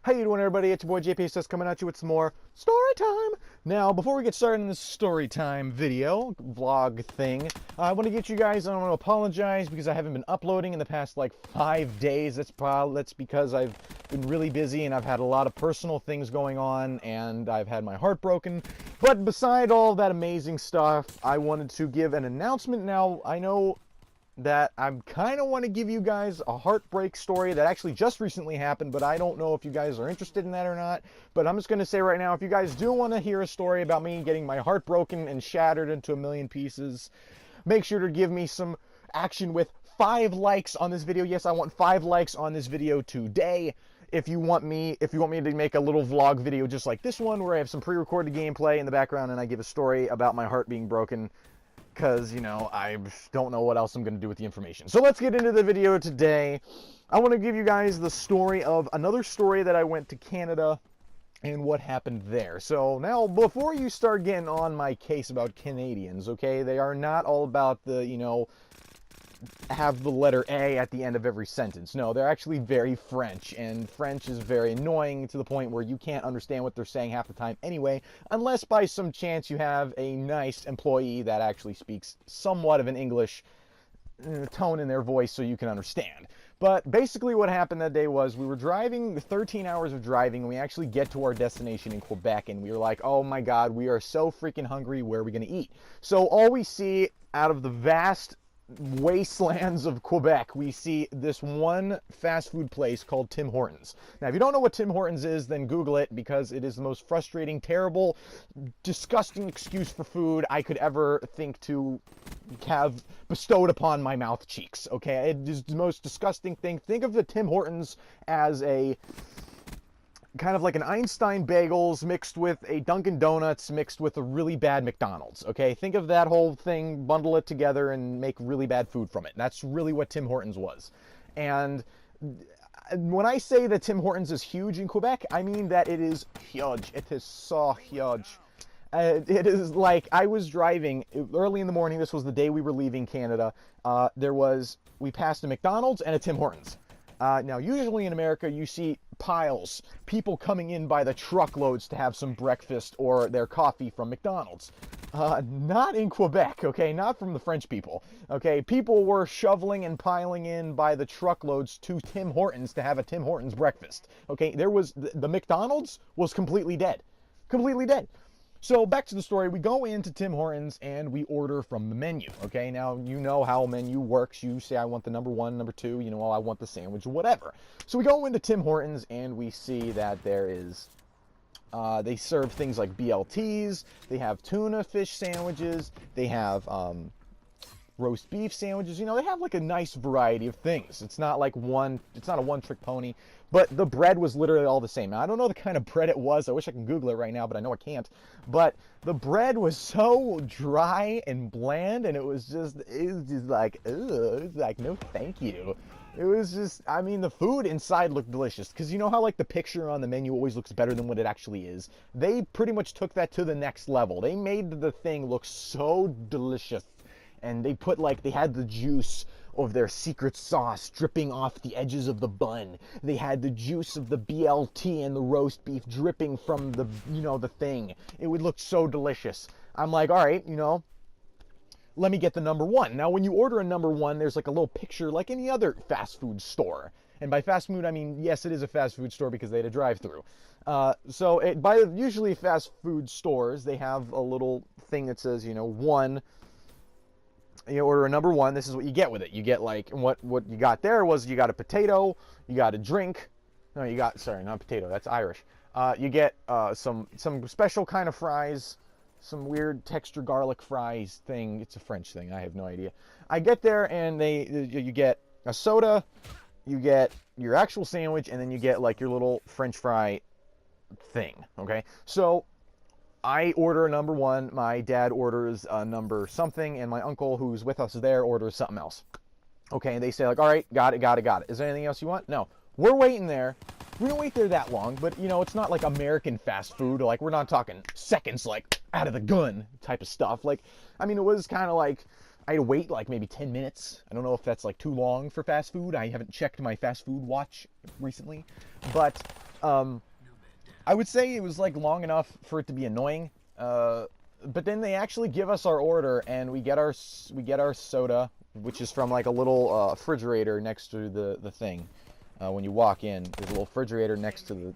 How you doing, everybody? It's your boy JPSS coming at you with some more story time. Now, before we get started in this story time video, vlog thing, I want to get you guys, I want to apologize because I haven't been uploading in the past like 5 days. That's because I've been really busy and I've had a lot of personal things going on and I've had my heart broken. But beside all that amazing stuff, I wanted to give an announcement. Now, I know that I kind of want to give you guys a heartbreak story that actually just recently happened, but I don't know if you guys are interested in that or not. But I'm just going to say right now, if you guys do want to hear a story about me getting my heart broken and shattered into a million pieces, make sure to give me some action with 5 likes on this video. Yes, I want 5 likes on this video today. If you want me to make a little vlog video just like this one, where I have some pre-recorded gameplay in the background and I give a story about my heart being broken, because, you know, I don't know what else I'm going to do with the information. So let's get into the video today. I want to give you guys the story of another story that I went to Canada and what happened there. So now, before you start getting on my case about Canadians, okay, they are not all about the, you know, have the letter A at the end of every sentence. No, they're actually very French, and French is very annoying to the point where you can't understand what they're saying half the time anyway, unless by some chance you have a nice employee that actually speaks somewhat of an English tone in their voice so you can understand. But basically what happened that day was we were driving 13 hours of driving, and we actually get to our destination in Quebec, and we were like, oh my god, we are so freaking hungry, where are we going to eat? So all we see out of the vast wastelands of Quebec, we see this one fast food place called Tim Hortons. Now, if you don't know what Tim Hortons is, then Google it, because it is the most frustrating, terrible, disgusting excuse for food I could ever think to have bestowed upon my mouth cheeks, okay? It is the most disgusting thing. Think of the Tim Hortons as a kind of like an Einstein Bagels mixed with a Dunkin' Donuts mixed with a really bad McDonald's, okay? Think of that whole thing, bundle it together, and make really bad food from it. That's really what Tim Hortons was. And when I say that Tim Hortons is huge in Quebec, I mean that it is huge. It is so huge. It is like, I was driving early in the morning. This was the day we were leaving Canada. We passed a McDonald's and a Tim Hortons. Now, usually in America, you see piles, people coming in by the truckloads to have some breakfast or their coffee from McDonald's. Not in Quebec, okay? Not from the French people, okay? People were shoveling and piling in by the truckloads to Tim Hortons to have a Tim Hortons breakfast, okay? The McDonald's was completely dead. Completely dead. So back to the story, we go into Tim Hortons and we order from the menu, okay? Now, you know how a menu works. You say, I want the number 1, number 2, you know, oh, I want the sandwich, whatever. So we go into Tim Hortons and we see that there is, they serve things like BLTs, they have tuna fish sandwiches, they have roast beef sandwiches, you know, they have like a nice variety of things. It's not like it's not a one-trick pony, but the bread was literally all the same. Now, I don't know the kind of bread it was. I wish I could Google it right now, but I know I can't. But the bread was so dry and bland, and it was just like, ugh, it was like, no thank you. It was just, I mean, the food inside looked delicious, because you know how like the picture on the menu always looks better than what it actually is? They pretty much took that to the next level. They made the thing look so delicious. And they had the juice of their secret sauce dripping off the edges of the bun. They had the juice of the BLT and the roast beef dripping from the, you know, the thing. It would look so delicious. I'm like, all right, you know, let me get the number 1. Now, when you order a number 1, there's like a little picture like any other fast food store. And by fast food, I mean, yes, it is a fast food store because they had a drive-through. Usually fast food stores, they have a little thing that says, you know, 1. You order a number 1, this is what you get with it. You get like, what you got there was you got a potato, you got a drink. No, you got, sorry, not potato, that's Irish. You get some special kind of fries, some weird texture garlic fries thing. It's a French thing, I have no idea. I get there and you get a soda, you get your actual sandwich, and then you get like your little French fry thing, okay? So I order a number 1, my dad orders a number something, and my uncle who's with us there orders something else. Okay, and they say like, all right, got it. Is there anything else you want? No. We're waiting there. We don't wait there that long, but you know, it's not like American fast food. Like, we're not talking seconds, like out of the gun type of stuff. Like, I mean, it was kind of like, I had to wait like maybe 10 minutes. I don't know if that's like too long for fast food. I haven't checked my fast food watch recently, but I would say it was like long enough for it to be annoying. But then they actually give us our order, and we get our soda, which is from like a little refrigerator next to the thing. When you walk in, there's a little refrigerator next to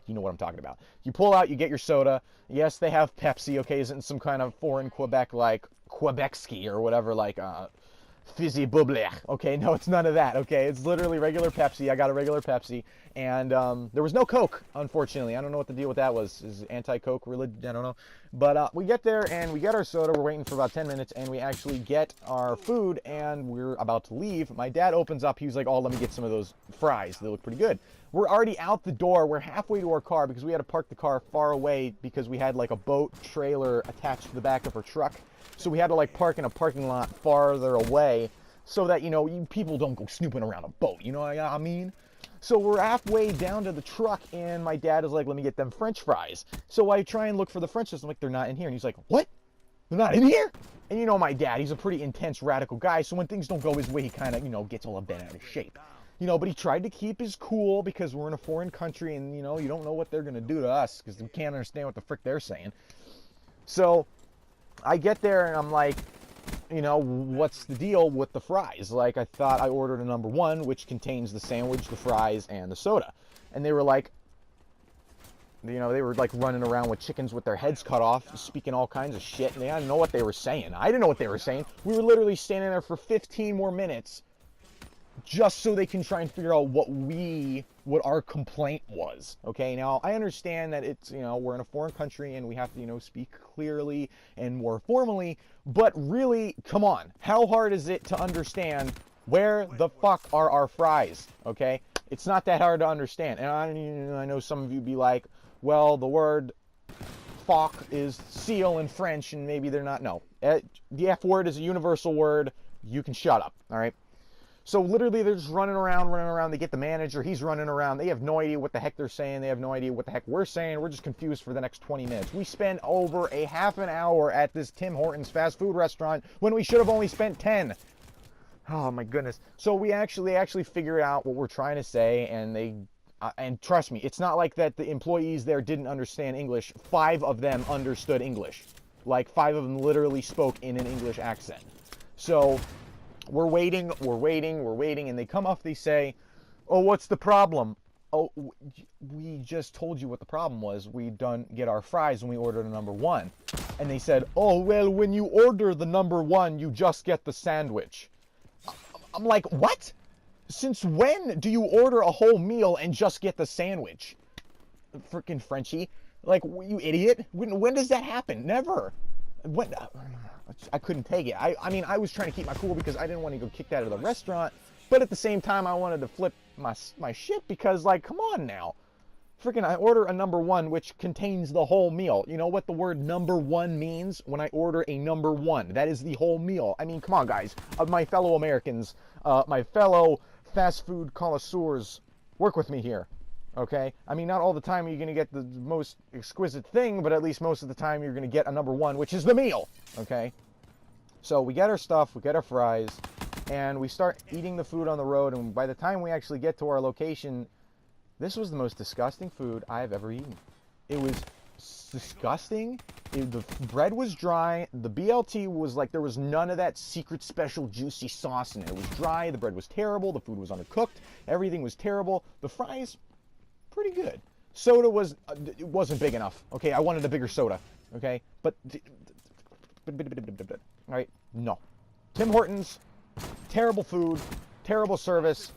you know what I'm talking about. You pull out, you get your soda. Yes, they have Pepsi. Okay, isn't some kind of foreign Quebec like Quebecski or whatever like fizzy bubbler. Okay, no, it's none of that. Okay, it's literally regular Pepsi. I got a regular Pepsi, and there was no Coke, unfortunately. I don't know what the deal with that was. Is anti-Coke religion? I don't know. But we get there and we get our soda. We're waiting for about 10 minutes, and we actually get our food, and we're about to leave. My dad opens up. He was like, "Oh, let me get some of those fries. They look pretty good." We're already out the door. We're halfway to our car because we had to park the car far away because we had like a boat trailer attached to the back of our truck. So we had to like park in a parking lot farther away so that, you know, people don't go snooping around a boat, you know what I mean? So we're halfway down to the truck, and my dad is like, "Let me get them French fries." So I try and look for the French fries. I'm like, "They're not in here." And he's like, "What? They're not in here?" And you know my dad, he's a pretty intense, radical guy, so when things don't go his way, he kind of, you know, gets all bent out of shape. You know, but he tried to keep his cool because we're in a foreign country, and, you know, you don't know what they're going to do to us because we can't understand what the frick they're saying. So I get there and I'm like, you know, what's the deal with the fries? Like, I thought I ordered a number one, which contains the sandwich, the fries, and the soda. And they were like, you know, they were like running around with chickens with their heads cut off, speaking all kinds of shit, and they didn't know what they were saying. I didn't know what they were saying. We were literally standing there for 15 more minutes just so they can try and figure out what our complaint was. Okay, now I understand that it's, you know, we're in a foreign country and we have to, you know, speak clearly and more formally, but really, come on, how hard is it to understand where the fuck are our fries? Okay, it's not that hard to understand. And I know some of you be like, well, the word fuck is seal in French and maybe they're not. No, the F word is a universal word. You can shut up, all right? So literally they're just running around. They get the manager. He's running around. They have no idea what the heck they're saying. They have no idea what the heck we're saying. We're just confused for the next 20 minutes. We spend over a half an hour at this Tim Hortons fast food restaurant when we should have only spent 10. Oh my goodness. So we actually figured out what we're trying to say, and and trust me, it's not like that the employees there didn't understand English. 5 of them understood English. Like 5 of them literally spoke in an English accent. So we're waiting, and they come up, they say, "Oh, what's the problem?" "Oh, we just told you what the problem was. We didn't get our fries when we ordered a number one." And they said, "Oh, well, when you order the number one, you just get the sandwich." I'm like, what? Since when do you order a whole meal and just get the sandwich? Freaking Frenchie. Like, you idiot. When does that happen? Never. When? I couldn't take it. I mean, I was trying to keep my cool because I didn't want to go kicked out of the restaurant, but at the same time, I wanted to flip my shit because, like, come on now. Freaking, I order a number one, which contains the whole meal. You know what the word number one means? When I order a number one, that is the whole meal. I mean, come on, guys. My fellow Americans, my fellow fast food connoisseurs, work with me here. Okay? I mean, not all the time you're going to get the most exquisite thing, but at least most of the time you're going to get a number one, which is the meal. Okay? So we get our stuff, we get our fries, and we start eating the food on the road, and by the time we actually get to our location, this was the most disgusting food I have ever eaten. It was disgusting. The bread was dry. The BLT was like, there was none of that secret special juicy sauce in it. It was dry. The bread was terrible. The food was undercooked. Everything was terrible. The fries, pretty good. Soda it wasn't big enough. Okay, I wanted a bigger soda. Okay, but all right, no. Tim Hortons, terrible food, terrible service,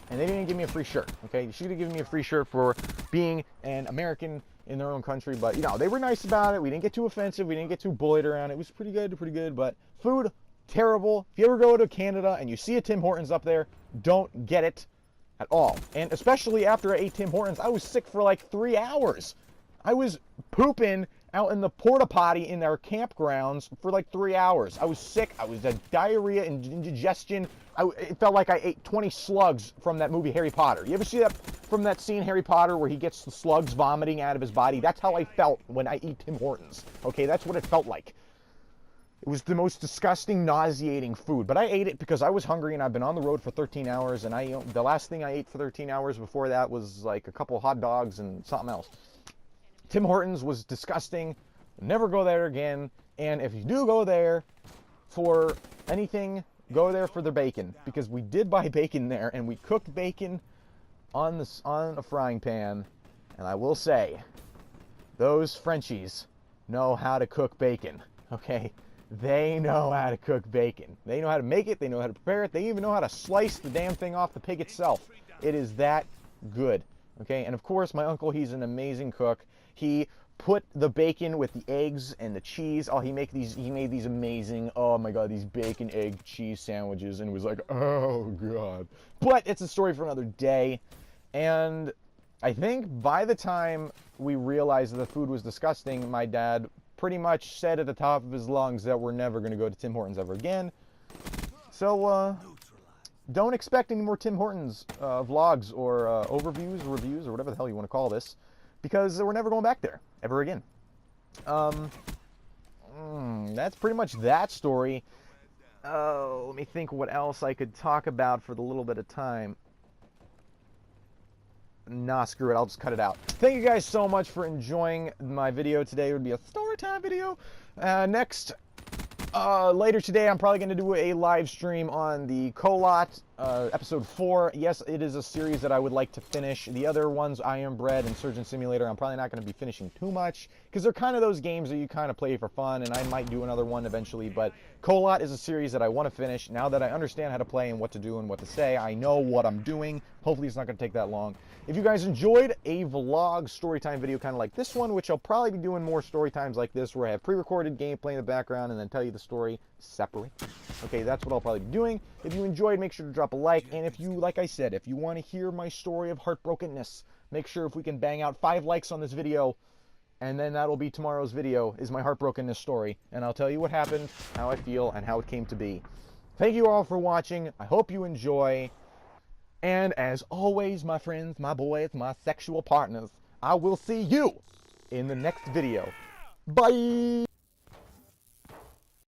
and they didn't give me a free shirt. Okay, you should have given me a free shirt for being an American in their own country, but you know, they were nice about it. We didn't get too offensive. We didn't get too bullied around. It was pretty good, but food, terrible. If you ever go to Canada and you see a Tim Hortons up there, don't get it at all. And especially after I ate Tim Hortons, I was sick for like 3 hours. I was pooping out in the porta potty in our campgrounds for like 3 hours. I was sick. I was diarrhea and indigestion. It felt like I ate 20 slugs from that movie Harry Potter. You ever see that from that scene Harry Potter where he gets the slugs vomiting out of his body? That's how I felt when I eat Tim Hortons. Okay, that's what it felt like. It was the most disgusting, nauseating food. But I ate it because I was hungry and I've been on the road for 13 hours. And the last thing I ate for 13 hours before that was like a couple of hot dogs and something else. Tim Hortons was disgusting. Never go there again. And if you do go there for anything, go there for the bacon. Because we did buy bacon there and we cooked bacon on a frying pan. And I will say, those Frenchies know how to cook bacon. Okay? They know how to cook bacon. They know how to make it. They know how to prepare it. They even know how to slice the damn thing off the pig itself. It is that good. Okay? And of course, my uncle, he's an amazing cook. He put the bacon with the eggs and the cheese. Oh, he made these amazing, oh my God, these bacon, egg, cheese sandwiches. And it was like, oh God. But it's a story for another day. And I think by the time we realized that the food was disgusting, my dad pretty much said at the top of his lungs that we're never going to go to Tim Hortons ever again. So, don't expect any more Tim Hortons vlogs or overviews or reviews or whatever the hell you want to call this, because we're never going back there ever again. That's pretty much that story. Let me think what else I could talk about for the little bit of time. Nah, screw it. I'll just cut it out. Thank you guys so much for enjoying my video today. It would be a story time video. Later today, I'm probably going to do a live stream on the Colot, episode 4. Yes, it is a series that I would like to finish. The other ones, I Am Bread and Surgeon Simulator, I'm probably not going to be finishing too much, because they're kind of those games that you kind of play for fun, and I might do another one eventually, but Colot is a series that I want to finish. Now that I understand how to play and what to do and what to say, I know what I'm doing. Hopefully it's not going to take that long. If you guys enjoyed a vlog storytime video kind of like this one, which I'll probably be doing more story times like this, where I have pre-recorded gameplay in the background and then tell you the story separately. Okay, that's what I'll probably be doing. If you enjoyed, make sure to drop a like. And if you, like I said, if you want to hear my story of heartbrokenness, make sure if we can bang out 5 likes on this video, and then that'll be tomorrow's video, is my heartbrokenness story. And I'll tell you what happened, how I feel, and how it came to be. Thank you all for watching. I hope you enjoy. And as always, my friends, my boys, my sexual partners, I will see you in the next video. Bye!